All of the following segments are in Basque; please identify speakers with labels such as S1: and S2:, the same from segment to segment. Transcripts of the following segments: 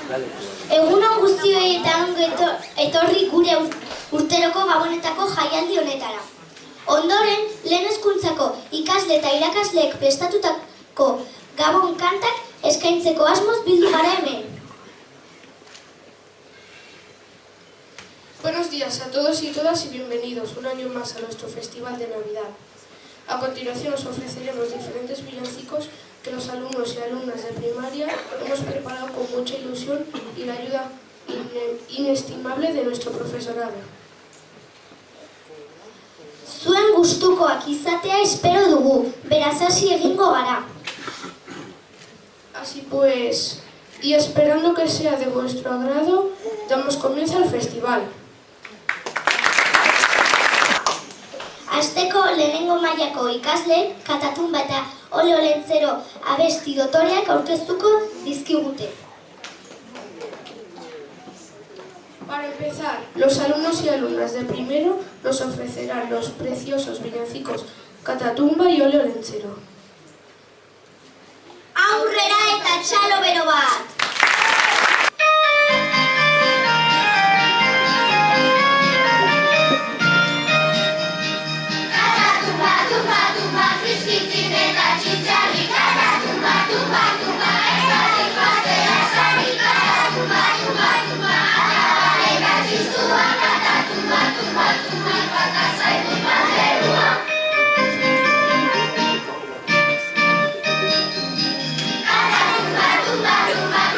S1: Egunon guztioi eta ongi etorri gure urteroko gabonetako jaialdi honetara. Ondoren, lehen hezkuntzako ikasle eta irakasleek prestatutako gabon kantak eskaintzeko asmoz bildu gara hemen.
S2: Buenos días a todos y todas y bienvenidos un año más a nuestro Festival de Navidad. A continuación os ofreceremos diferentes villancicos que los alumnos y alumnas de primaria hemos preparado con mucha ilusión y la ayuda inestimable de nuestro profesorado.
S1: Zuen gustukoak izatea espero dugu, beraz hasi egingo gara.
S2: Así pues, y esperando que sea de vuestro agrado, damos comienzo al festival.
S1: Asteko lehenengo mailako ikasle, Katatunba eta Ole Olentzero abesti dotoreak aurkeztuko dizkigute.
S2: Para empezar, los alumnos y alumnas de primero nos ofrecerán los preciosos villancicos Katatunba y Ole Olentzero.
S1: Aurrera eta txalo bero bat!
S3: Tumba, tumba,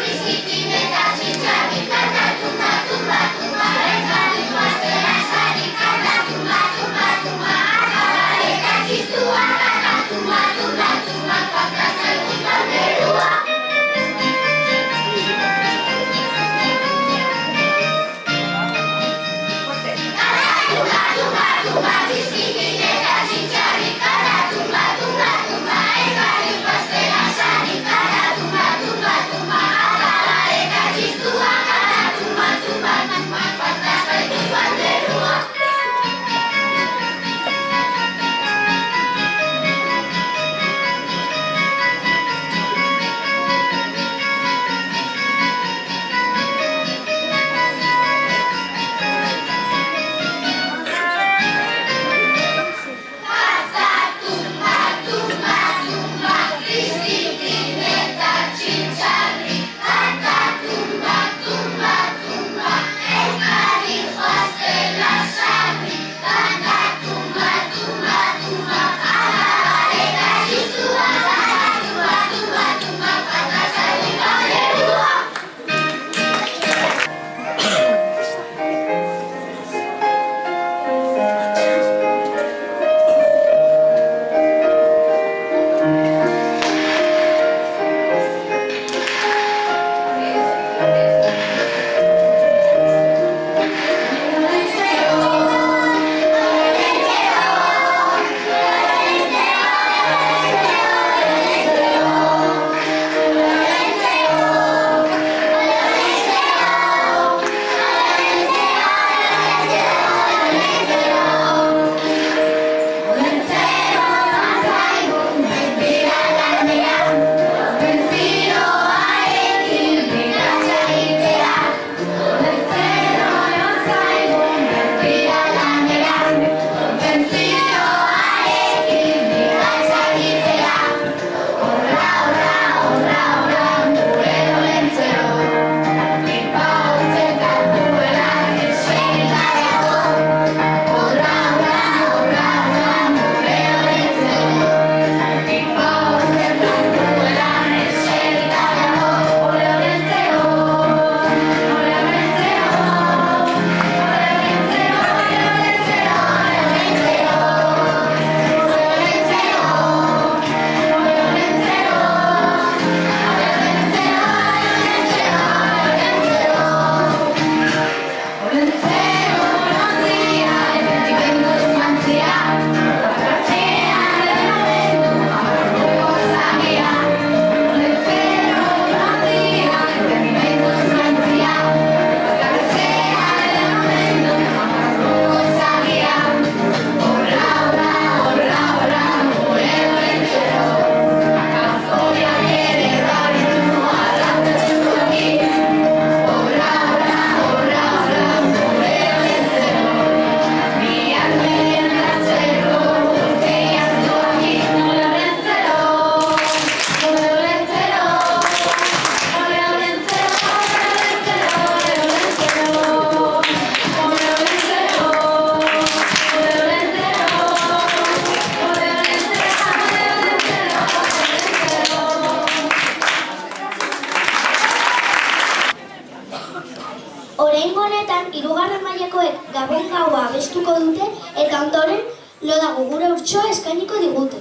S1: Gabon gaua abestuko dute eta ondoren Loda Gogura Urtsoa eskainiko digute.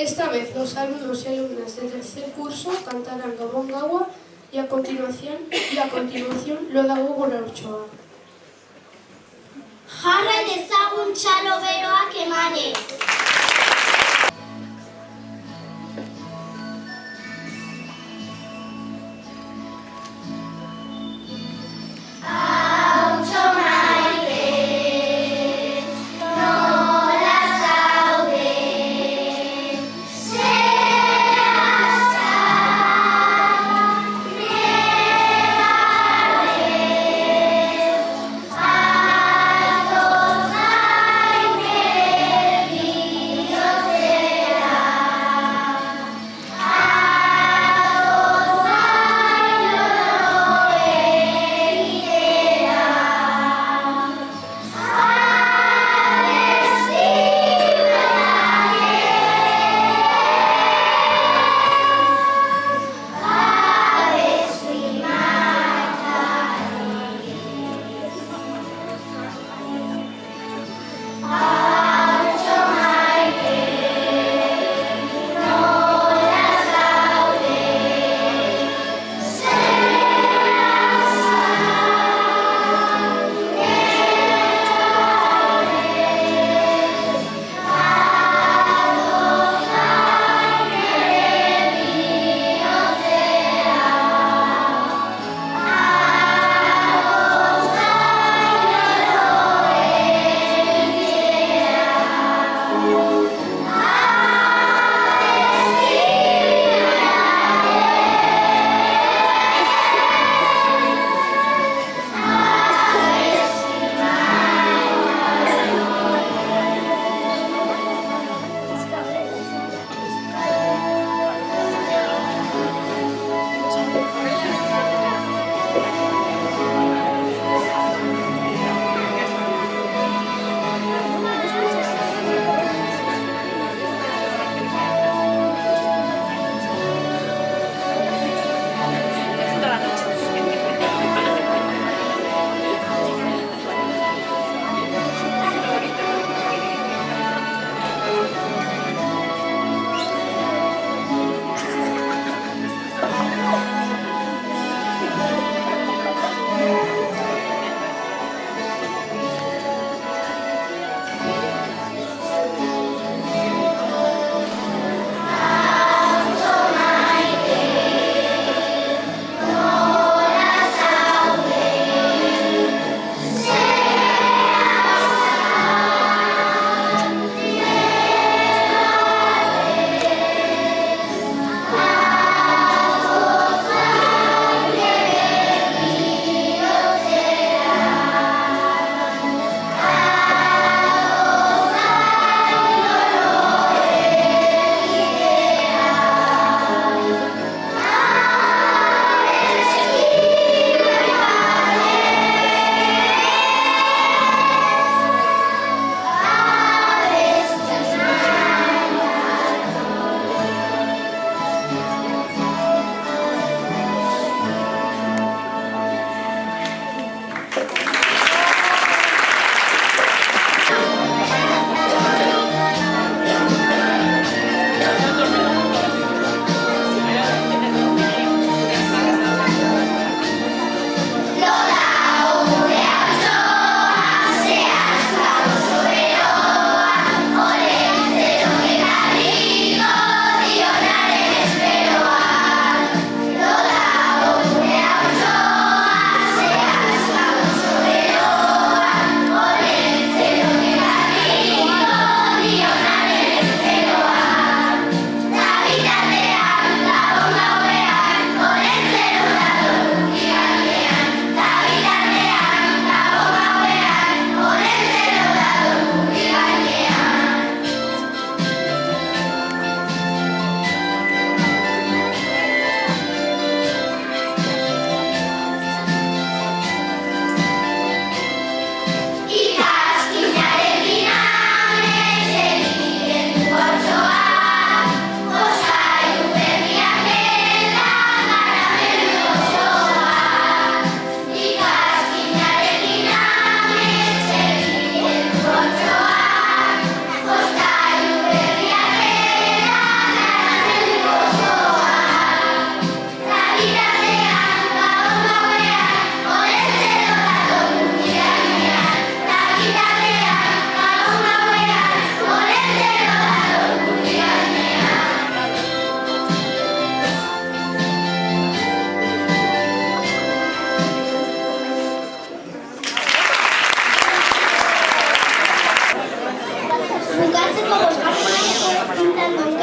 S2: Esta vez los alumnos y alumnas de tercer curso cantarán Gabon gaua y a continuación Loda Gogura Urtsoa.
S1: Jarra dezagun txalo beroak emanez.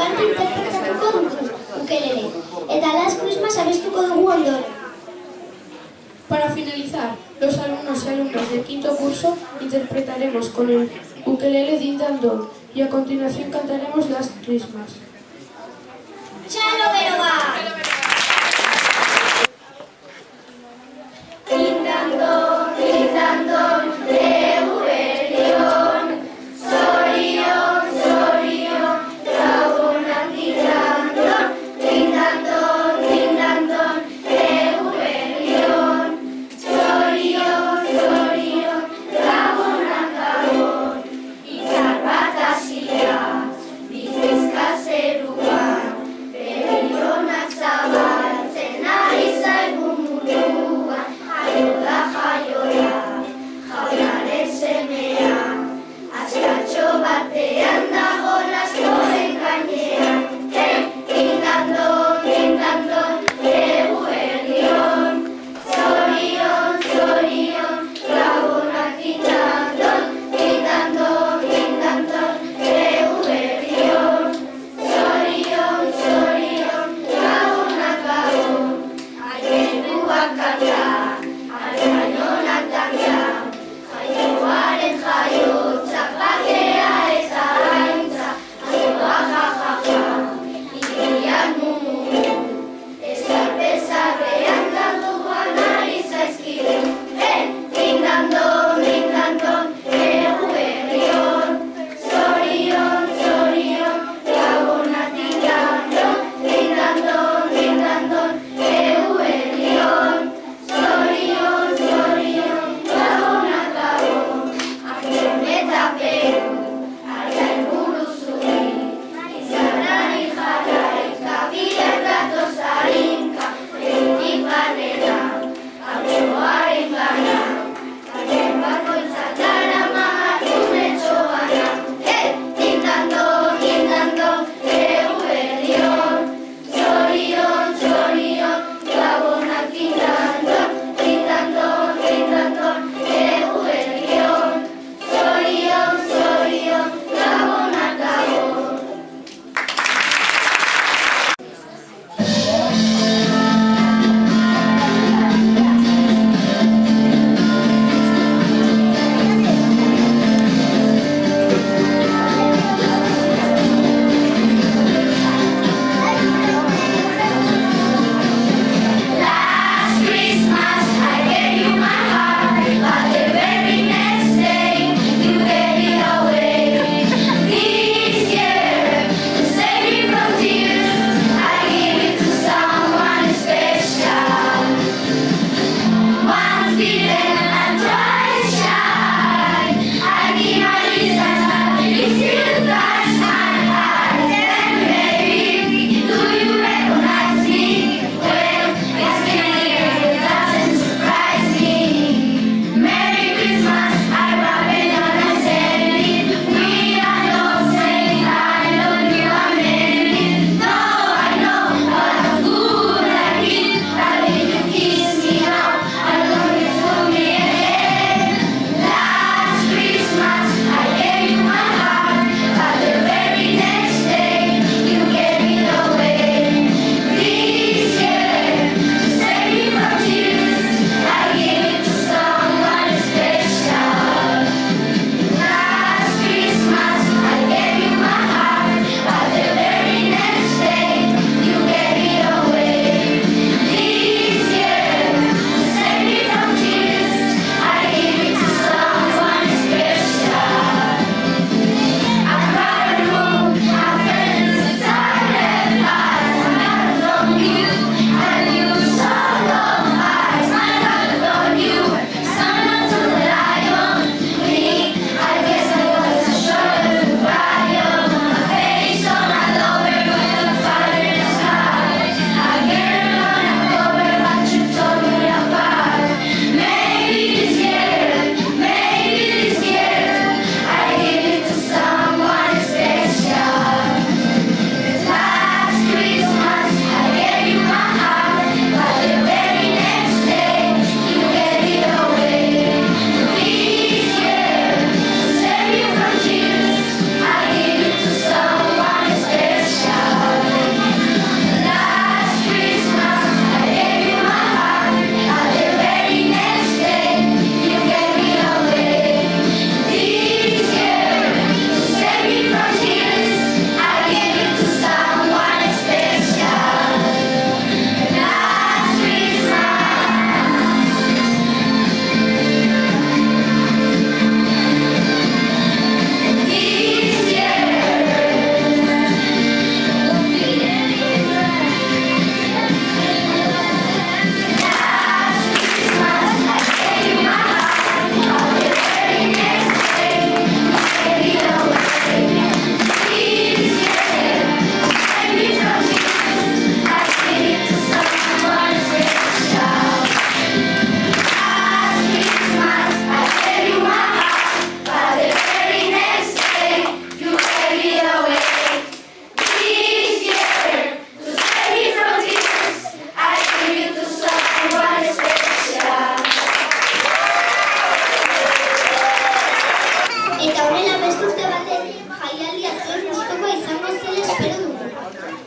S1: kanta interpretatuko dugu ukelele, eta Last Christmas abestuko dugu ondoren.
S2: Para finalizar, los alumnos y alumnas del quinto curso interpretaremos con el ukelele Din Dan Don y a continuación cantaremos Last Christmas.
S1: Txalo bero bat! Din dan don, Legu berrion, zorion, zorion, gabonak din dan don, Legu berrion, zorion, zorion, gabonak gabon, izar bat hasia, bizizka zeruan, berrionak zaudon.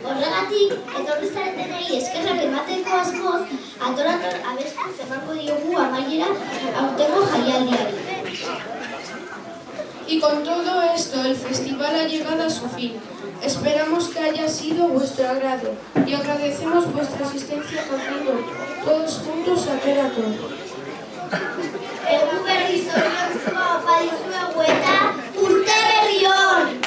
S1: Horregatik, etorri zaretenei eskerrak emateko asmoz, ator abestuz emango diogu amaiera aurtengo jaialdiari.
S2: Y con todo esto, el festival ha llegado a su fin. Esperamos que haya sido vuestro agrado y agradecemos vuestra asistencia cantando todos juntos a Terator.
S1: Egu berri zoriontzua opa dizuegu eta urte berri on!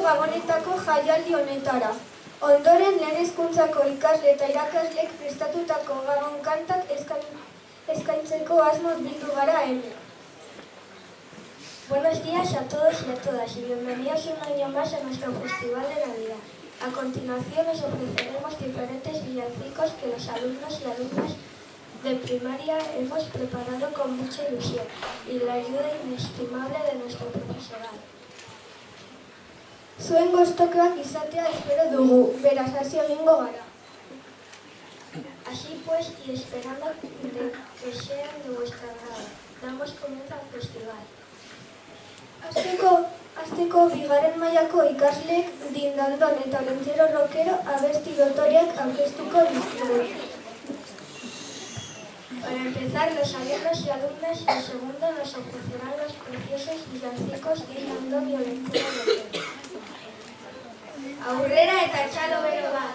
S3: Gabonetako jaialdi honetara. Ondoren lehen hezkuntzako ikasle eta irakaslek prestatutako gabon kantak eskaintzeko asmoz bildu gara hemen. Buenos días a todos y a todas y bienvenidos un año más a nuestro Festival de Navidad. A continuación os ofreceremos diferentes villancicos que los alumnos y alumnas de primaria hemos preparado con mucha ilusión y la ayuda inestimable de nuestro profesorado. Zuen gustukoak izatea espero dugu, beraz hasi egingo gara. Así pues, y esperando que sean de vuestra agrado, damos comienzo al festival. Hasteko bigarren mailako ikaslek dindaldon eta lentzero rockero abesti dotoriak aurkeztuko dizkigu. Para empezar, los alumnos y alumnas de segundo nos ofrecerán los preciosos villancicos dindaldon y lentzero rockero. Aurrera eta txalo bero bat!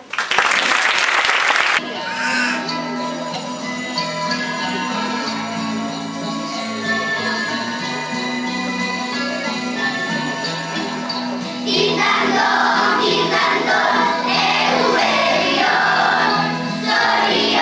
S1: Sorry,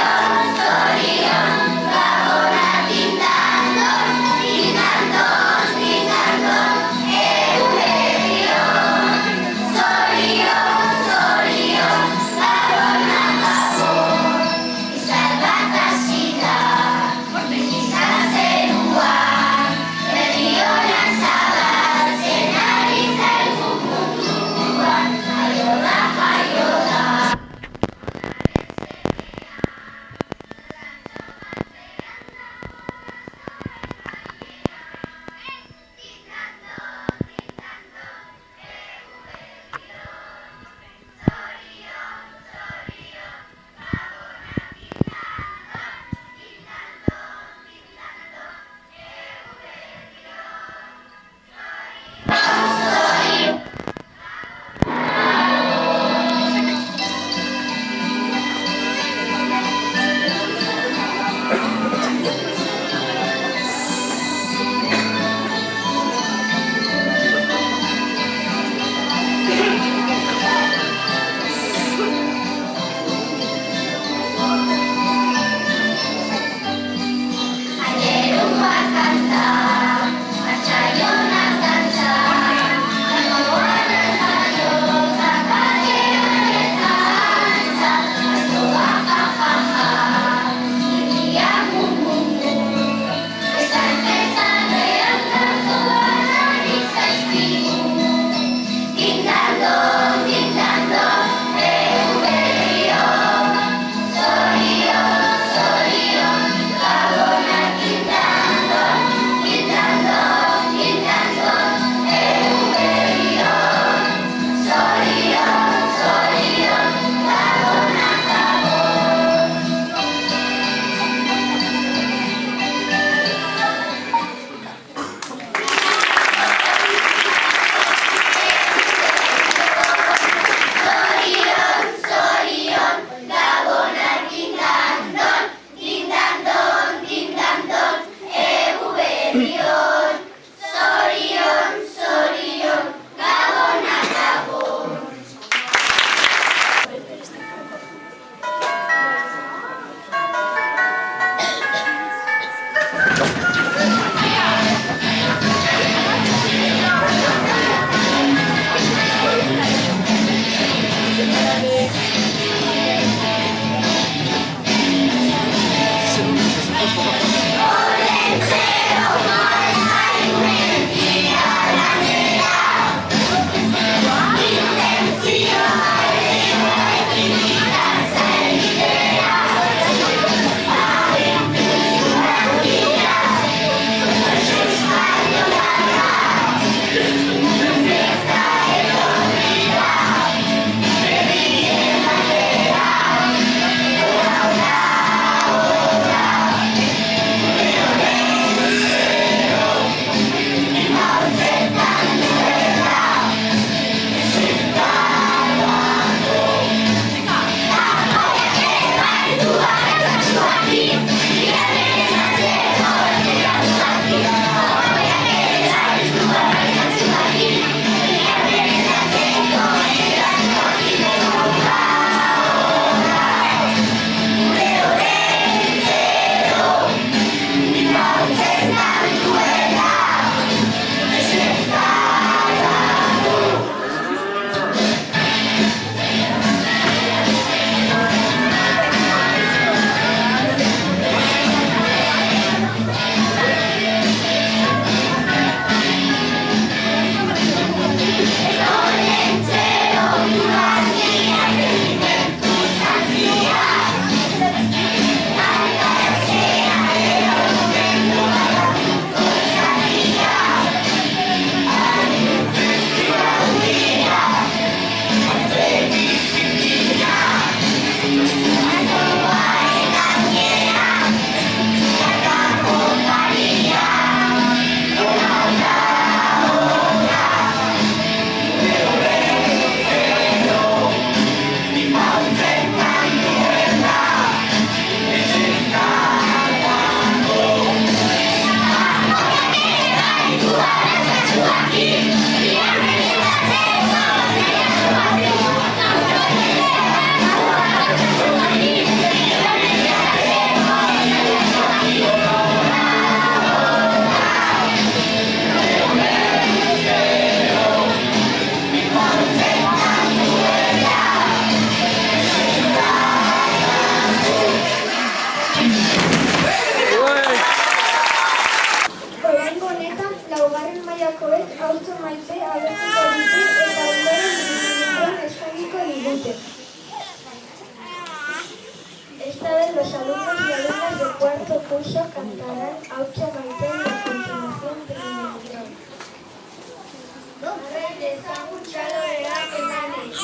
S3: Ezagutza loreak emanez.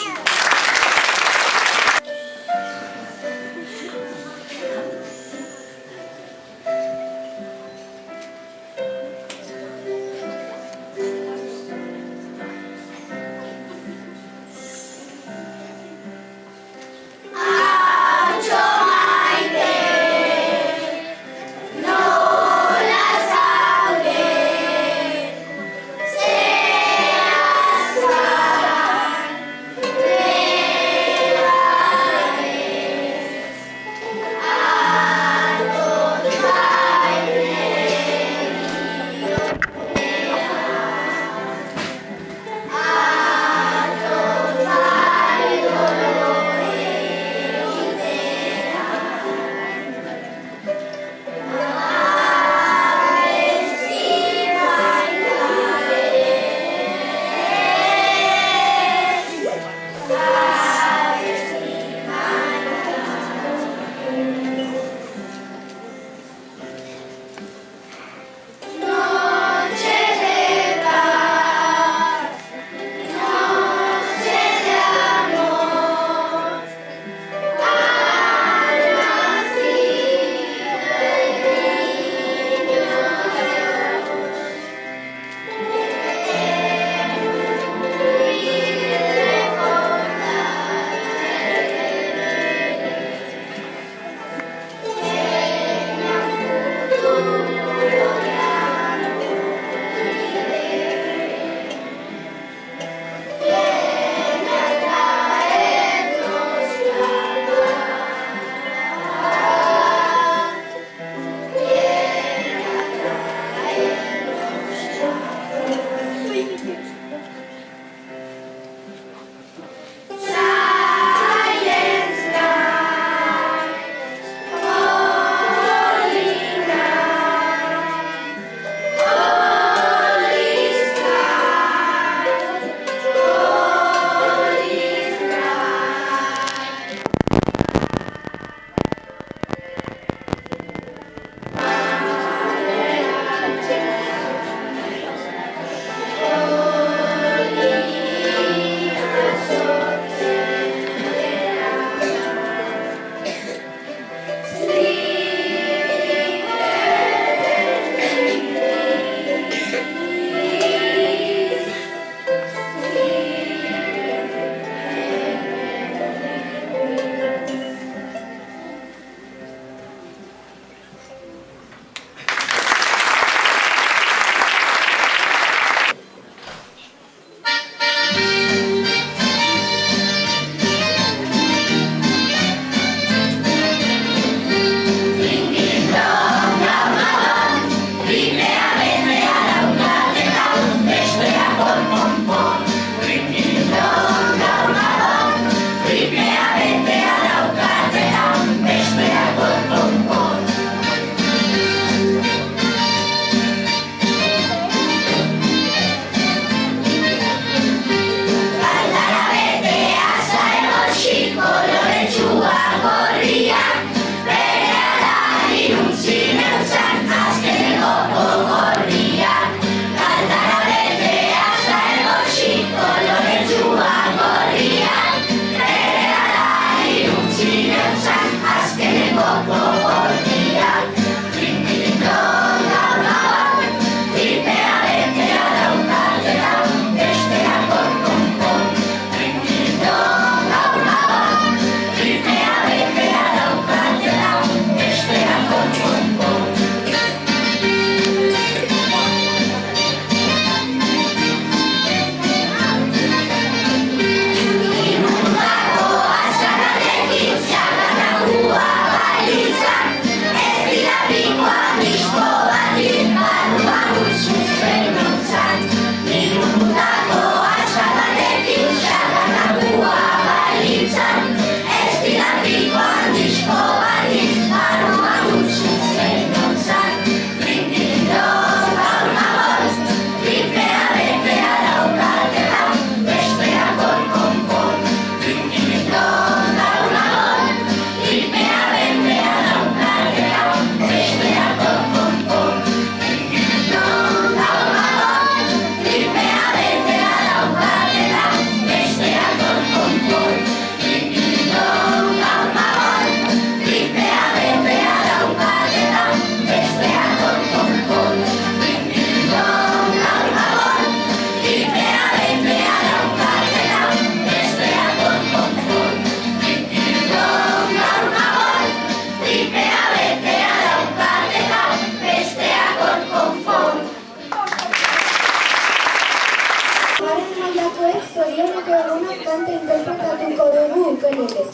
S3: Sorioneko eguna kanta interpretatuko dugu ukelelez.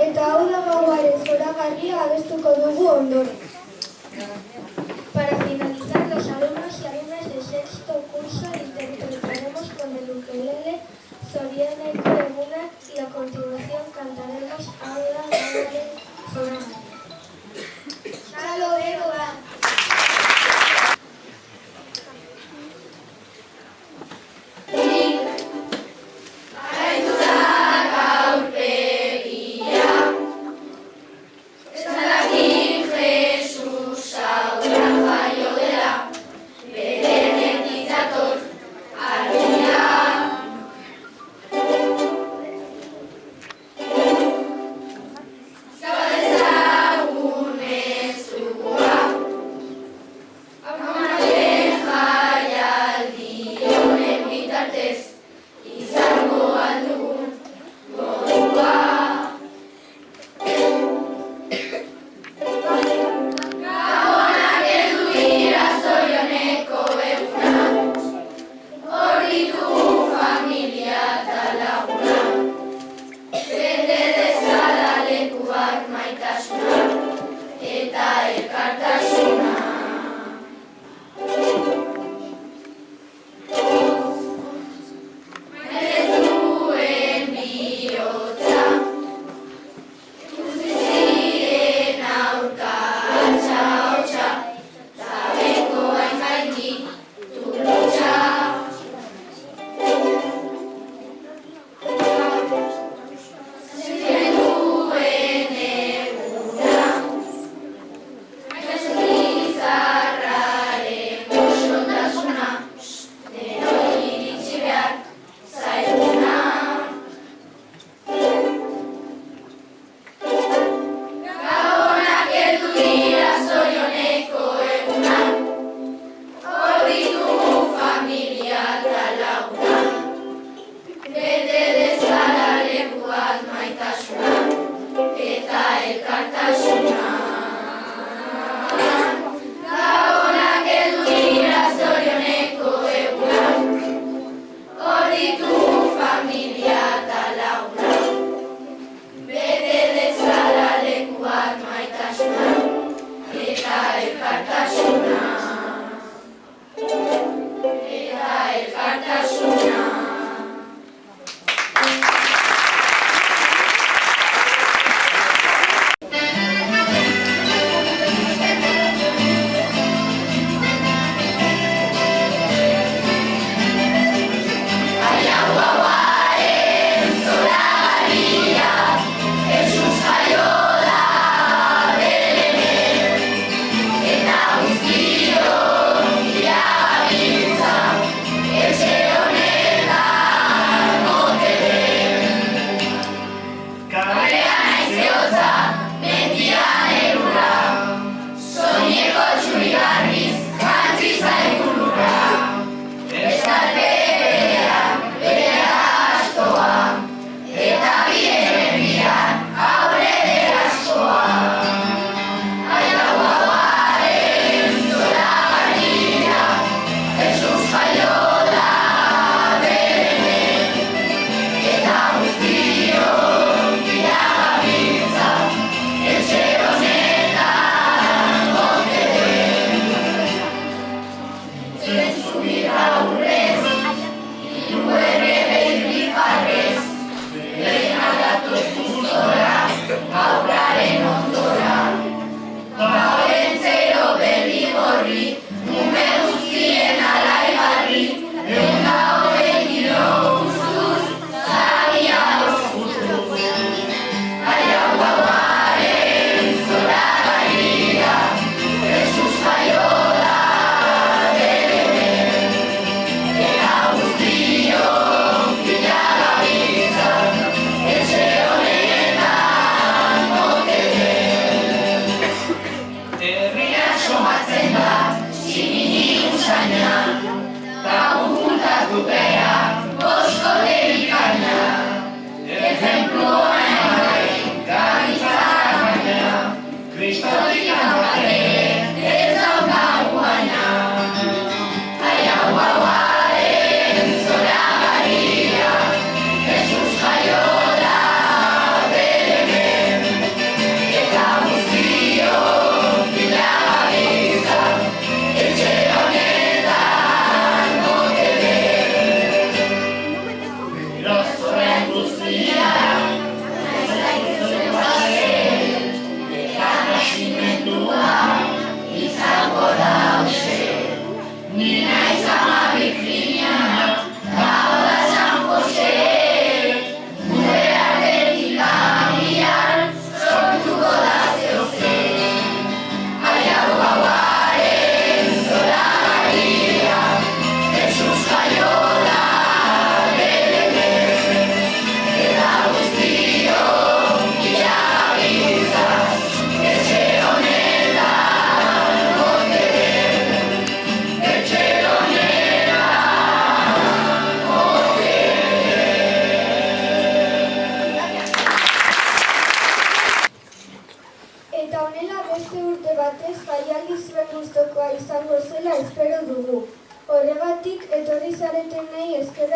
S3: Eta hau da gauaren zoragarria abestuko dugu ondoren. Para finalizar, los alumnos y alumnas del sexto curso interpretaremos con el ukelele Sorioneko eguna y a continuación cantaremos hau da gauaren zoragarria. Hasta luego.
S4: Zabaldezagun mezua.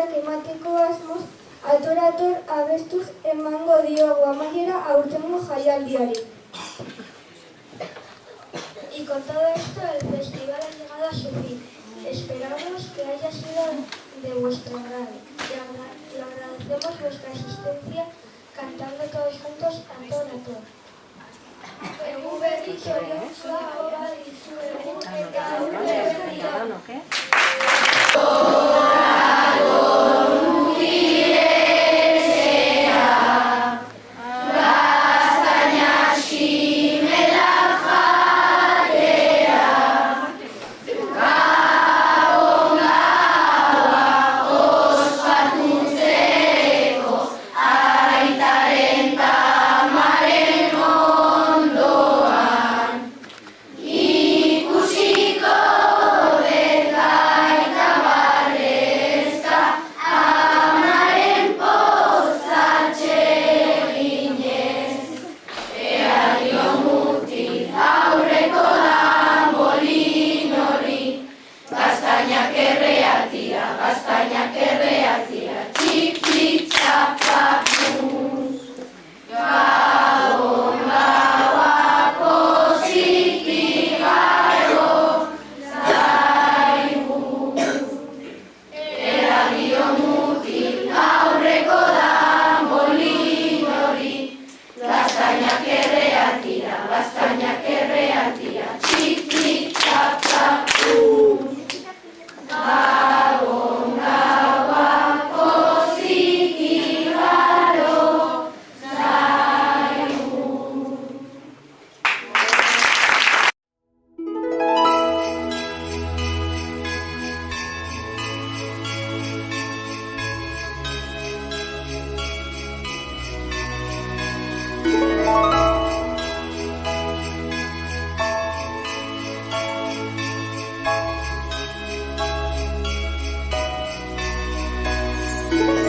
S3: eskerrak emateko asmoz, ator abestuz emango diogu amaiera aurtengo jaialdiari. Y con todo esto el festival ha llegado a su fin. Esperamos que haya sido de vuestro agrado. Le agradecemos vuestra asistencia cantando todos juntos ator.
S4: Thank you.